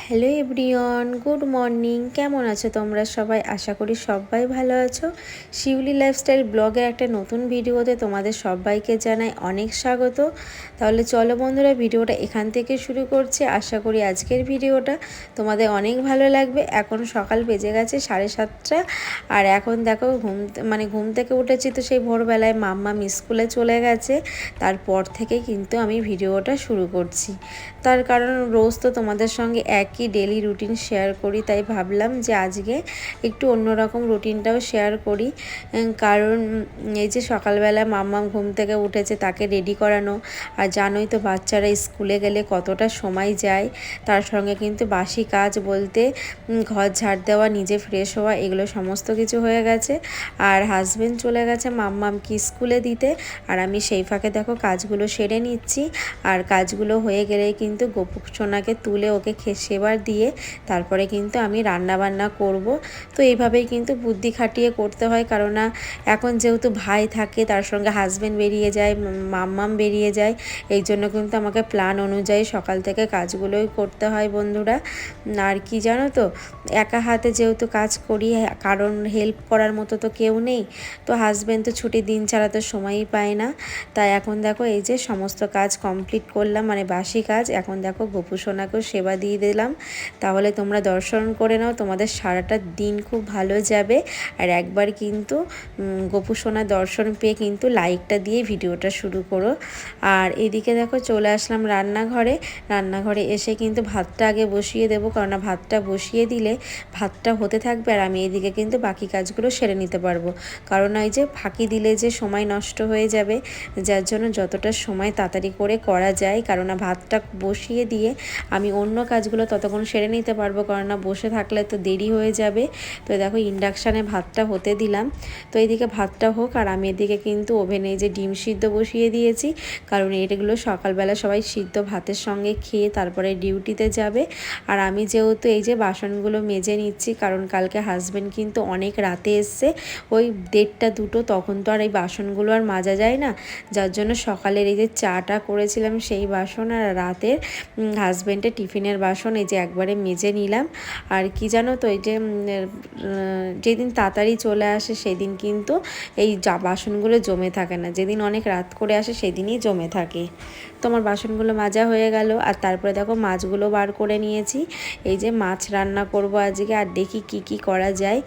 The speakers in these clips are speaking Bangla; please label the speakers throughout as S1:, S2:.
S1: Hello everyone, good morning. কেমন আছো তোমরা সবাই? আশা করি সবাই ভালো আছো। শিউলি লাইফস্টাইল ব্লগের একটা নতুন ভিডিওতে তোমাদের সবাইকে জানাই অনেক স্বাগত। তাহলে চলো বন্ধুরা, ভিডিওটা এখান থেকে শুরু করছি। আশা করি আজকের ভিডিওটা তোমাদের অনেক ভালো লাগবে। এখন সকাল বেজে গেছে 7:30, আর এখন দেখো ঘুম থেকে উঠেছি তো সেই ভোরবেলায়। মাম্মাম স্কুলে চলে গেছে, তারপর থেকে কিন্তু আমি ভিডিওটা শুরু করছি। তার কারণ রোজ তো তোমাদের সঙ্গে একই ডেলি রুটিন শেয়ার করি, তাই ভাবলাম যে আজকে একটু অন্যরকম রুটিনটাও শেয়ার করি। কারণ এই যে সকালবেলা মাম্মাম ঘুম থেকে উঠেছে, তাকে রেডি করানো, আর জানোই তো বাচ্চারা স্কুলে গেলে কতটা সময় যায়। তার সঙ্গে কিন্তু বাসি কাজ বলতে ঘর ঝাড় দেওয়া, নিজে ফ্রেশ হওয়া, এগুলো সমস্ত কিছু হয়ে গেছে। আর হাজব্যান্ড চলে গেছে মাম্মামকে স্কুলে দিতে, আর আমি সেই ফাঁকে দেখো কাজগুলো সেরে নিচ্ছি। আর কাজগুলো হয়ে গেলেই কিন্তু গোপু সোনাকে তুলে ওকে সেবার দিয়ে তারপরে কিন্তু আমি রান্না বান্না করব। তো এইভাবেই কিন্তু বুদ্ধি খাটিয়ে করতে হয়, কারণ না এখন যেহেতু ভাই থাকে, তার সঙ্গে হাজব্যান্ড বেরিয়ে যায়, মাম্মাম বেরিয়ে যায়, এই জন্য কিন্তু আমাকে প্ল্যান অনুযায়ী সকাল থেকে কাজগুলোই করতে হয় বন্ধুরা। আর কি জানো তো, একা হাতে যেহেতু কাজ করি, কারণ হেল্প করার মতো তো কেউ নেই। তো হাজব্যান্ড তো ছুটির দিন ছাড়া তো সময়ই পায় না। তাই এখন দেখো এই যে সমস্ত কাজ কমপ্লিট করলাম, মানে বাসি কাজ। এখন দেখো গোপু সোনাকেও সেবা দিয়ে দিলাম। তাহলে তোমরা দর্শন করে নাও, তোমাদের সারাটা দিন খুব ভালো যাবে। আর একবার কিন্তু গোপু সোনার দর্শন পেয়ে কিন্তু লাইকটা দিয়ে ভিডিওটা শুরু করো। আর এদিকে দেখো চলে আসলাম রান্নাঘরে এসে কিন্তু ভাতটা আগে বসিয়ে দেবো, কারণ ভাতটা বসিয়ে দিলে ভাতটা হতে থাকবে, আর আমি এদিকে কিন্তু বাকি কাজগুলো সেরে নিতে পারবো। কারণ ওই যে ফাঁকি দিলে যে সময় নষ্ট হয়ে যাবে, যার জন্য যতটা সময় তাড়াতাড়ি করে করা যায়, কারণ ভাতটা বসিয়ে দিয়ে আমি অন্য কাজগুলো ততক্ষণ সেরে নিতে পারবো, কারণ বসে থাকলে তো দেরি হয়ে যাবে। তো দেখো ইন্ডাকশানে ভাতটা হতে দিলাম। তো এইদিকে ভাতটা হোক, আর আমি এদিকে কিন্তু ওভেনে যে ডিম সিদ্ধ বসিয়ে দিয়েছি, কারণ এগুলো সকালবেলা সবাই সিদ্ধ ভাতের সঙ্গে খেয়ে তারপরে ডিউটিতে যাবে। আর আমি যেহেতু এই যে বাসনগুলো মেজে নিচ্ছি, কারণ কালকে হাজব্যান্ড কিন্তু অনেক রাতে এসছে, ওই 1:30 2, তখন তো আর এই বাসনগুলো আর মাজা যায় না। যার জন্য সকালের এই যে চাটা করেছিলাম সেই বাসন, আর রাতের হাজব্যান্ডের টিফিনের বাসন এই যে একবারে মেজে নিলাম। আর কি জানো তো, এই যে যেদিন তাড়াতাড়ি চলে আসে সেদিন কিন্তু এই বাসনগুলো জমে থাকে না, যেদিন অনেক রাত করে আসে সেদিনই জমে থাকে। তো আমার বাসনগুলো মাজা হয়ে গেল, আর তারপরে দেখো মাছগুলো বার করে নিয়েছি। এই যে মাছ রান্না করব আজকে, আর দেখি কি কি করা যায়।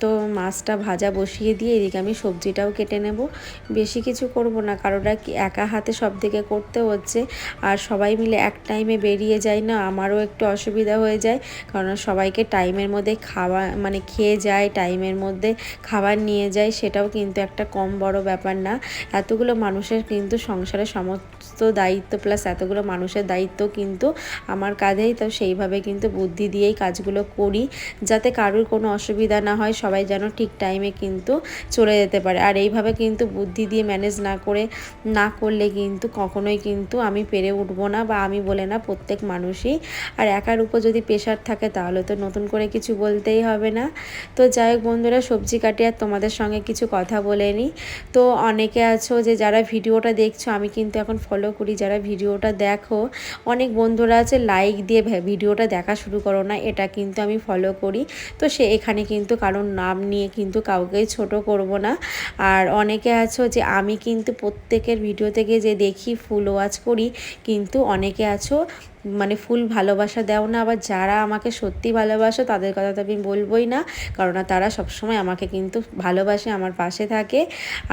S1: তো মাছটা ভাজা বসিয়ে দিয়ে এদিকে আমি সবজিটাও কেটে নেব। বেশি কিছু করব না, কারণ একা হাতে সব দিকে করতে হচ্ছে, আর সবাই মিলে এক টাইমে বেরিয়ে যায় না, আমারও একটু অসুবিধা হয়ে যায়। কারণ সবাইকে টাইমের মধ্যে খাওয়া মানে খেয়ে যায়, টাইমের মধ্যে খাবার নিয়ে যায়, সেটাও কিন্তু একটা কম বড় ব্যাপার না। এতগুলো মানুষের কিন্তু সংসারে সমস্ত দায়িত্ব প্লাস এতগুলো মানুষের দায়িত্ব কিন্তু আমার কাঁধেই। তো সেইভাবে কিন্তু বুদ্ধি দিয়েই কাজগুলো করি, যাতে কারোর কোনো অসুবিধা না হয়, সবাই যেন ঠিক টাইমে কিন্তু চলে যেতে পারে। আর এইভাবে কিন্তু বুদ্ধি দিয়ে ম্যানেজ না করলে কিন্তু কখনোই কিন্তু আমি পেরে উঠবো না, বা আমি বলে না, প্রত্যেক মানুষই। আর একার উপর যদি প্রেশার থাকে তাহলে তো নতুন করে কিছু বলতেই হবে না। তো যাই হোক বন্ধুরা, সবজি কাটি আর তোমাদের সঙ্গে কিছু কথা বলে নিই। তো অনেকে আছো যে যারা ভিডিওটা দেখছো, আমি কিন্তু এখন ফলো করি, যারা ভিডিওটা দেখো, অনেক বন্ধুরা আছে লাইক দিয়ে ভিডিওটা দেখা শুরু করো না, এটা কিন্তু আমি ফলো করি। তো এখানে কিন্তু কারোর নাম নিয়ে কিন্তু কাউকেই ছোট করব না। আর অনেকে আছো যে আমি কিন্তু প্রত্যেকের ভিডিও থেকে যে দেখি ফুল ওয়াচ করি, কিন্তু অনেকে আছো মানে ফুল ভালোবাসা দাও না। আবার যারা আমাকে সত্যি ভালোবাসো তাদের কথা তো আমি বলবোই না, কারণ তারা সবসময় আমাকে কিন্তু ভালোবাসে, আমার পাশে থাকে।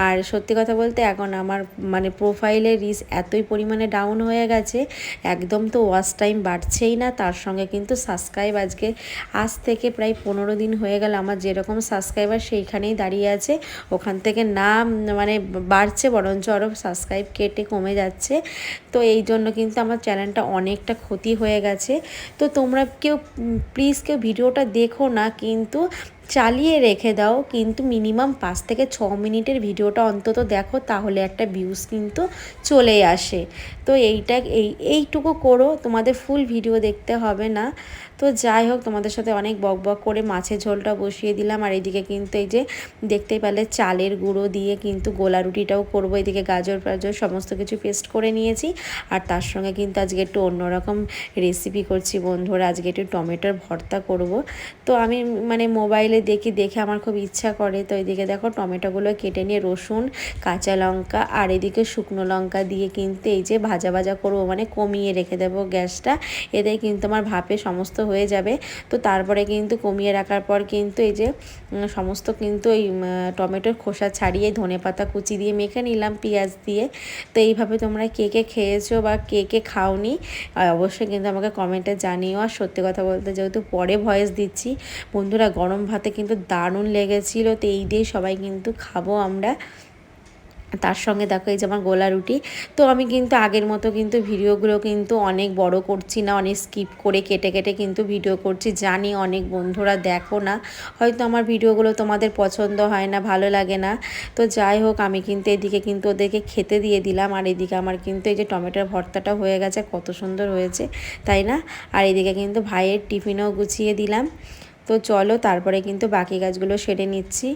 S1: আর সত্যি কথা বলতে এখন আমার মানে প্রোফাইলের রিচ এতই পরিমাণে ডাউন হয়ে গেছে, একদম তো ওয়াচ টাইম বাড়ছেই না, তার সঙ্গে কিন্তু সাবস্ক্রাইব আজ থেকে প্রায় 15 দিন হয়ে গেল আমার যেরকম সাবস্ক্রাইবার সেইখানেই দাঁড়িয়ে আছে, ওখান থেকে না মানে বাড়ছে, বরঞ্চ আরও সাবস্ক্রাইব কেটে কমে যাচ্ছে। তো এই জন্য কিন্তু আমার চ্যানেলটা অনেকটা ক্ষতি হয়ে গেছে। তো তোমরা কেউ প্লিজ ভিডিওটা দেখো না, কিন্তু চালিয়ে রেখে দাও, কিন্তু মিনিমাম 5 থেকে 6 মিনিটের ভিডিওটা অন্তত দেখো, তাহলে একটা ভিউজ কিন্তু চলে আসে। তো এইটুকু করো, তোমাদের ফুল ভিডিও দেখতে হবে না। তো যাই হোক, তোমাদের সাথে অনেক বক করে মাছের ঝোলটা বসিয়ে দিলাম। আর এইদিকে কিন্তু এই যে দেখতেই পেলে চালের গুঁড়ো দিয়ে কিন্তু গোলা রুটিটাও করবো। এদিকে গাজর সমস্ত কিছু পেস্ট করে নিয়েছি। আর তার সঙ্গে কিন্তু আজকে একটু অন্যরকম রেসিপি করছি বন্ধুরা, আজকে একটু টমেটোর ভর্তা করব। তো আমি মোবাইলে দেখে আমার খুব ইচ্ছা করে। তো এদিকে দেখো টমেটোগুলো কেটে নিয়ে রসুন, কাঁচা লঙ্কা আর এদিকে শুকনো লঙ্কা দিয়ে কিন্তু এই যে ভাজা করবো, কমিয়ে রেখে দেবো গ্যাসটা। এতে কিন্তু আমার ভাপে সমস্ত হয়ে যাবে। তো তারপরে কিন্তু কমিয়ে রাখার পর কিন্তু এই যে সমস্ত কিন্তু এই টমেটোর খোসা ছাড়িয়ে ধনেপাতা কুচি দিয়ে মেখে নিলাম পেঁয়াজ দিয়ে। তো এইভাবে তোমরা কে খেয়েছো বা কে খাওনি অবশ্যই কিন্তু আমাকে কমেন্টে জানিও। আর সত্যি কথা বলতে, যেহেতু পরে ভয়েস দিচ্ছি বন্ধুরা, গরম ভাতে কিন্তু দারুণ লেগেছিলো। তো এই দিয়ে সবাই কিন্তু খাবো আমরা। তার সঙ্গে দেখো এই যে আমার গোলা রুটি। তো আমি কিন্তু আগের মতো কিন্তু ভিডিওগুলো কিন্তু অনেক বড় করছি না, অনেক স্কিপ করে কেটে কিন্তু ভিডিও করছি। জানি অনেক বন্ধুরা দেখো না, হয়তো আমার ভিডিওগুলো তোমাদের পছন্দ হয় না, ভালো লাগে না। তো যাই হোক, আমি কিন্তু এদিকে কিন্তু ওদেরকে খেতে দিয়ে দিলাম। আর এদিকে আমার কিন্তু এই যে টমেটোর ভর্তাটা হয়ে গেছে, কত সুন্দর হয়েছে তাই না। আর এদিকে কিন্তু ভাইয়ের টিফিনও গুছিয়ে দিলাম। তো চলো তারপরে কিন্তু বাকি কাজগুলো সেরে নিচ্ছি।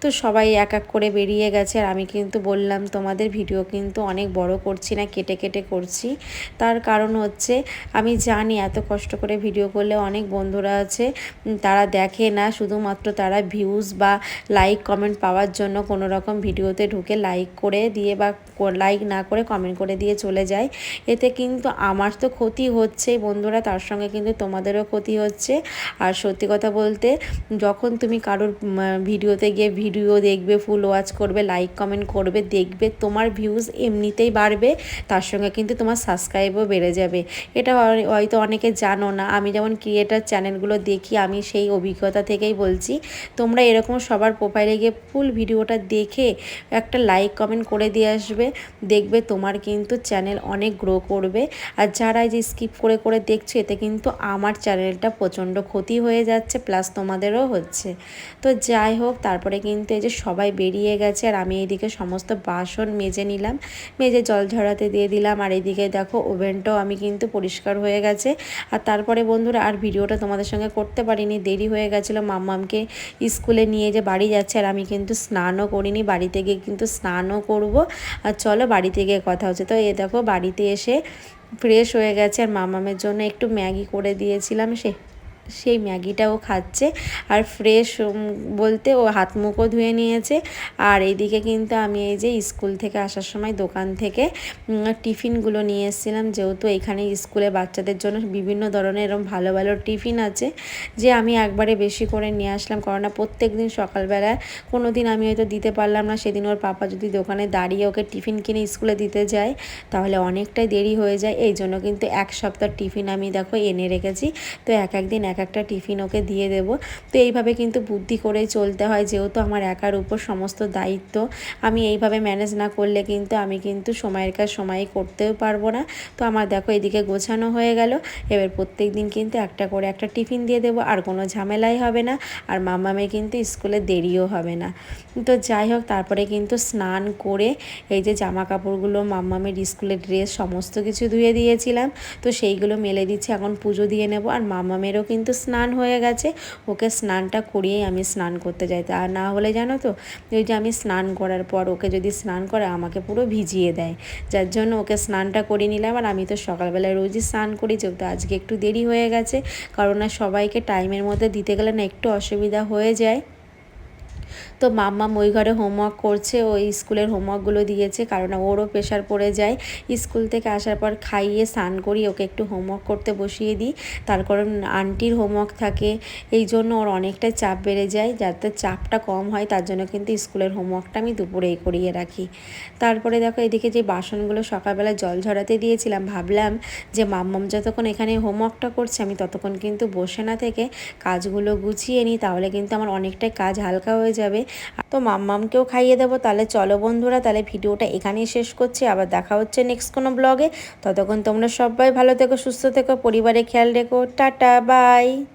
S1: তো সবাই এক করে বেরিয়ে গেছে। আর আমি কিন্তু বললাম তোমাদের ভিডিও কিন্তু অনেক বড় করছি না, কেটে করছি। তার কারণ হচ্ছে আমি জানি এত কষ্ট করে ভিডিও করলে অনেক বন্ধুরা আছে তারা দেখে না, শুধুমাত্র তারা ভিউজ বা লাইক কমেন্ট পাওয়ার জন্য কোনো রকম ভিডিওতে ঢুকে লাইক করে দিয়ে বা লাইক না করে কমেন্ট করে দিয়ে চলে যায়। এতে কিন্তু আমার তো ক্ষতি হচ্ছেই বন্ধুরা, তার সঙ্গে কিন্তু তোমাদেরও ক্ষতি হচ্ছে। আর সত্যি কথা বলতে, যখন তুমি কারোর ভিডিওতে গিয়ে ভিডিও দেখবে, ফুল ওয়াচ করবে, লাইক কমেন্ট করবে, দেখবে তোমার ভিউজ এমনিতেই বাড়বে, তার সঙ্গে কিন্তু তোমার সাবস্ক্রাইবও বেড়ে যাবে। এটা হয়তো অনেকে জানো না। আমি যেমন ক্রিয়েটার চ্যানেলগুলো দেখি, আমি সেই অভিজ্ঞতা থেকেই বলছি। তোমরা এরকম সবার প্রোফাইলে গিয়ে ফুল ভিডিওটা দেখে একটা লাইক কমেন্ট করে দিয়ে আসবে, দেখবে তোমার কিন্তু চ্যানেল অনেক গ্রো করবে। আর যারা এই যে স্কিপ করে দেখছে, এতে কিন্তু আমার চ্যানেলটা প্রচণ্ড ক্ষতি হয়ে যাচ্ছে, প্লাস তোমাদেরও হচ্ছে। তো যাই হোক, তারপরে কিন্তু এই যে সবাই বেরিয়ে গেছে। আর আমি এইদিকে সমস্ত বাসন মেজে নিলাম, মেজে জল ঝরাতে দিয়ে দিলাম। আর এইদিকে দেখো ওভেনটাও আমি কিন্তু পরিষ্কার হয়ে গেছে। আর তারপরে বন্ধুরা আর ভিডিওটা তোমাদের সঙ্গে করতে পারিনি, দেরি হয়ে গেছিলো। মাম্মামকে স্কুলে নিয়ে যে বাড়ি যাচ্ছে, আর আমি কিন্তু স্নানও করিনি, বাড়িতে গিয়ে কিন্তু স্নানও করব। আর চলো বাড়িতে গিয়ে কথা হচ্ছে। তো এ দেখো বাড়িতে এসে ফ্রেশ হয়ে গেছে। আর মাম্মামের জন্য একটু ম্যাগি করে দিয়েছিলাম, সেই ম্যাগিটাও খাচ্ছে। আর ফ্রেশ বলতে ও হাত মুখও ধুয়ে নিয়েছে। আর এইদিকে কিন্তু আমি এই যে স্কুল থেকে আসার সময় দোকান থেকে টিফিনগুলো নিয়ে এসেছিলাম, যেহেতু এখানে স্কুলে বাচ্চাদের জন্য বিভিন্ন ধরনের এরকম ভালো টিফিন আছে, যে আমি একবারে বেশি করে নিয়ে আসলাম। কারণ প্রত্যেক দিন সকালবেলা কোনো দিন আমি হয়তো দিতে পারলাম না, সেদিন ওর পাপা যদি দোকানে দাঁড়িয়ে ওকে টিফিন কিনে স্কুলে দিতে যায়, তাহলে অনেকটাই দেরি হয়ে যায়। এই জন্য কিন্তু এক সপ্তাহ টিফিন আমি দেখো এনে রেখেছি। তো একদিন একটা টিফিন ওকে দিয়ে দেব। তো এইভাবে কিন্তু বুদ্ধি করেই চলতে হয়, যেহেতু আমার একার উপর সমস্ত দায়িত্ব। আমি এইভাবে ম্যানেজ না করলে কিন্তু আমি কিন্তু সময়ের কাজ সময়ে করতেও পারবো না। তো আমার দেখো এদিকে গোছানো হয়ে গেল। এবার প্রত্যেক দিন কিন্তু একটা করে একটা টিফিন দিয়ে দেবো, আর কোনো ঝামেলাই হবে না। আর মাম্মামের কিন্তু স্কুলে দেরিও হবে না। তো যাই হোক, তারপরে কিন্তু স্নান করে এই যে জামা কাপড়গুলো, মাম্মামের স্কুলের ড্রেস সমস্ত কিছু ধুয়ে দিয়েছিলাম, তো সেইগুলো মেলে দিচ্ছি। এখন পুজো দিয়ে নেব। আর মাম্মামেরও কিন্তু স্নান হয়ে গেছে, ওকে স্নানটা করিয়েই আমি স্নান করতে যাই। আর না হলে জানো তো, ওই যে আমি স্নান করার পর ওকে যদি স্নান করে আমাকে পুরো ভিজিয়ে দেয়, যার জন্য ওকে স্নানটা করে নিলাম। আর আমি তো সকালবেলায় রোজই স্নান করি, যেহেতু আজকে একটু দেরি হয়ে গেছে, কারণ না সবাইকে টাইমের মধ্যে দিতে গেলে না একটু অসুবিধা হয়ে যায়। তো মাম্মাম ওই ঘরে হোমওয়ার্ক করছে, ওই স্কুলের হোমওয়ার্কগুলো দিয়েছে, কারণ ওরও প্রেশার পড়ে যায়। স্কুল থেকে আসার পর খাইয়ে স্নান করি, ওকে একটু হোমওয়ার্ক করতে বসিয়ে দিই। তার কারণ আন্টির হোমওয়ার্ক থাকে, এই জন্য ওর অনেকটাই চাপ বেড়ে যায়। যাতে চাপটা কম হয় তার জন্য কিন্তু স্কুলের হোমওয়ার্কটা আমি দুপুরেই করিয়ে রাখি। তারপরে দেখো এদিকে যে বাসনগুলো সকালবেলা জল ঝরাতে দিয়েছিলাম, ভাবলাম যে মাম্মাম যতক্ষণ এখানে হোমওয়ার্কটা করছে আমি ততক্ষণ কিন্তু বসে না থেকে কাজগুলো গুছিয়ে নিই, তাহলে কিন্তু আমার অনেকটাই কাজ হালকা হয়ে যাবে। তো মাম্মামকেও খাইয়ে দেবো। তাহলে চলো বন্ধুরা, তাহলে ভিডিওটা এখানেই শেষ করছি, আবার দেখা হচ্ছে নেক্সট কোনো ব্লগে। ততক্ষণ তোমরা সবাই ভালো থেকো, সুস্থ থেকো, পরিবারে খেয়াল রেখো। Tata, by.